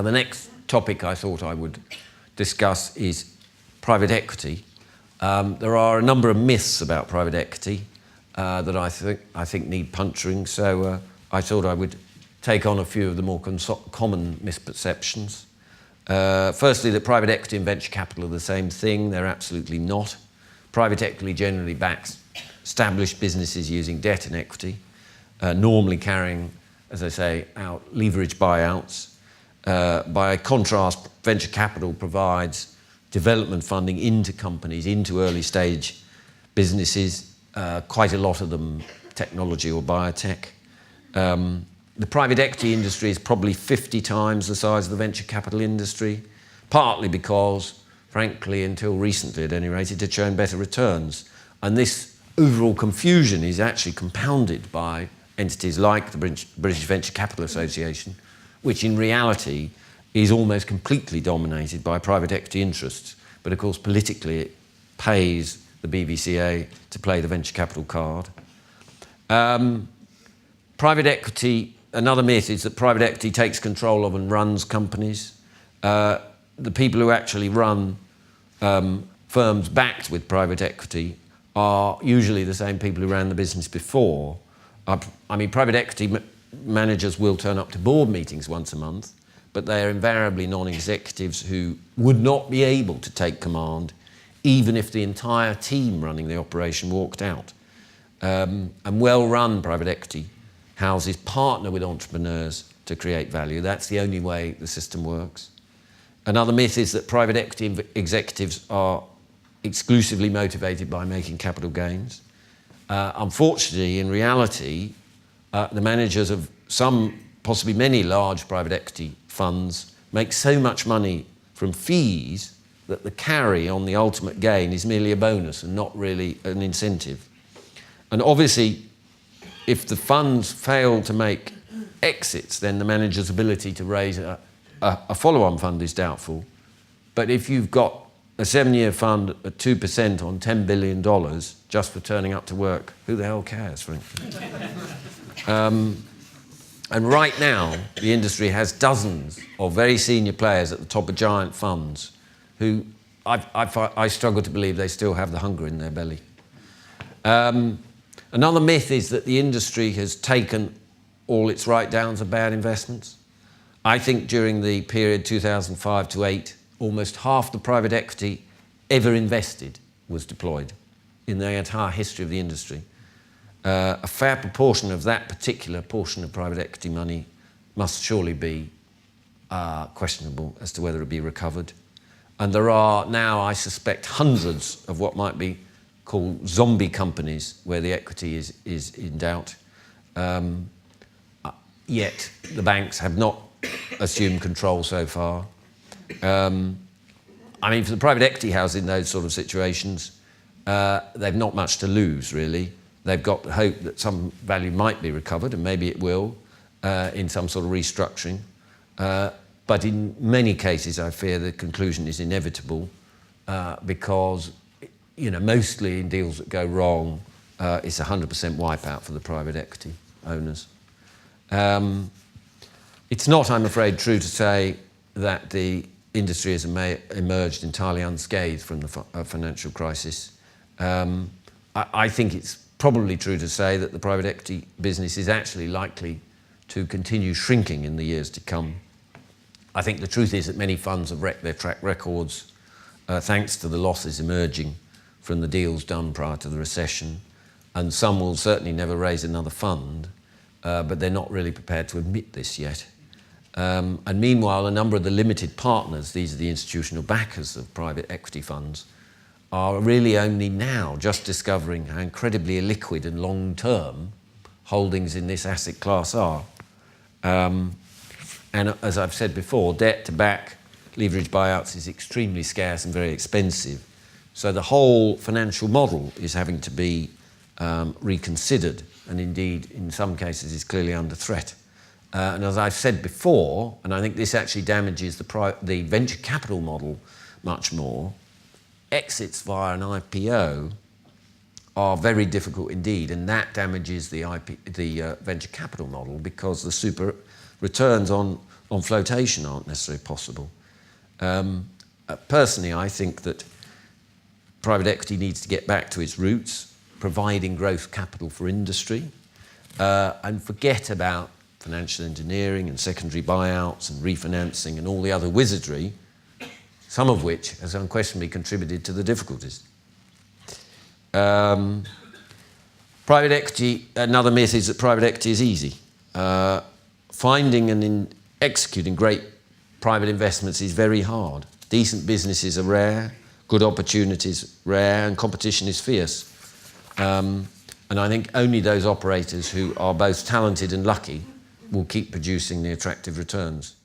Now, the next topic I thought I would discuss is private equity. There are a number of myths about private equity that I think need puncturing, so I thought I would take on a few of the more common misperceptions. Firstly, that private equity and venture capital are the same thing. They're absolutely not. Private equity generally backs established businesses using debt and equity, normally carrying, as I say, out leverage buyouts. By contrast, venture capital provides development funding into companies, into early stage businesses, quite a lot of them technology or biotech. The private equity industry is probably 50 times the size of the venture capital industry, partly because, frankly, until recently at any rate, it had shown better returns. And this overall confusion is actually compounded by entities like the British Venture Capital Association, which in reality is almost completely dominated by private equity interests. But of course, politically, it pays the BVCA to play the venture capital card. Private equity, another myth is that private equity takes control of and runs companies. The people who actually run firms backed with private equity are usually the same people who ran the business before. I mean, private equity managers will turn up to board meetings once a month, but they are invariably non-executives who would not be able to take command even if the entire team running the operation walked out. And well-run private equity houses partner with entrepreneurs to create value. That's the only way the system works. Another myth is that private equity executives are exclusively motivated by making capital gains. Unfortunately, in reality, the managers of some, possibly many large private equity funds make so much money from fees that the carry on the ultimate gain is merely a bonus and not really an incentive. And obviously, if the funds fail to make exits, then the manager's ability to raise a follow-on fund is doubtful. But if you've got a 7-year fund at 2% on $10 billion just for turning up to work, who the hell cares, frankly? And right now, the industry has dozens of very senior players at the top of giant funds who I struggle to believe they still have the hunger in their belly. Another myth is that the industry has taken all its write-downs of bad investments. I think during the period 2005 to 8, almost half the private equity ever invested was deployed in the entire history of the industry. A fair proportion of that particular portion of private equity money must surely be questionable as to whether it be recovered. And there are now, I suspect, hundreds of what might be called zombie companies where the equity is in doubt. Yet the banks have not assumed control so far. I mean, for the private equity house in those sort of situations, they've not much to lose, really. They've got the hope that some value might be recovered, and maybe it will, in some sort of restructuring. But in many cases, I fear the conclusion is inevitable because, mostly in deals that go wrong, it's 100% wipeout for the private equity owners. It's not, I'm afraid, true to say that the industry has emerged entirely unscathed from the financial crisis. I think it's probably true to say that the private equity business is actually likely to continue shrinking in the years to come. I think the truth is that many funds have wrecked their track records thanks to the losses emerging from the deals done prior to the recession, and some will certainly never raise another fund, but they're not really prepared to admit this yet. And meanwhile, a number of the limited partners, these are the institutional backers of private equity funds, are really only now just discovering how incredibly illiquid and long-term holdings in this asset class are. And as I've said before, debt to back leverage buyouts is extremely scarce and very expensive. So the whole financial model is having to be reconsidered, and indeed, in some cases, is clearly under threat. And as I've said before, and I think this actually damages the venture capital model much more, exits via an IPO are very difficult indeed, and that damages the venture capital model because the super returns on flotation aren't necessarily possible. Personally, I think that private equity needs to get back to its roots, providing growth capital for industry, and forget about financial engineering and secondary buyouts and refinancing and all the other wizardry, some of which has unquestionably contributed to the difficulties. Private equity, another myth is that private equity is easy. Finding and executing great private investments is very hard. Decent businesses are rare, good opportunities rare, and competition is fierce. And I think only those operators who are both talented and lucky will keep producing the attractive returns.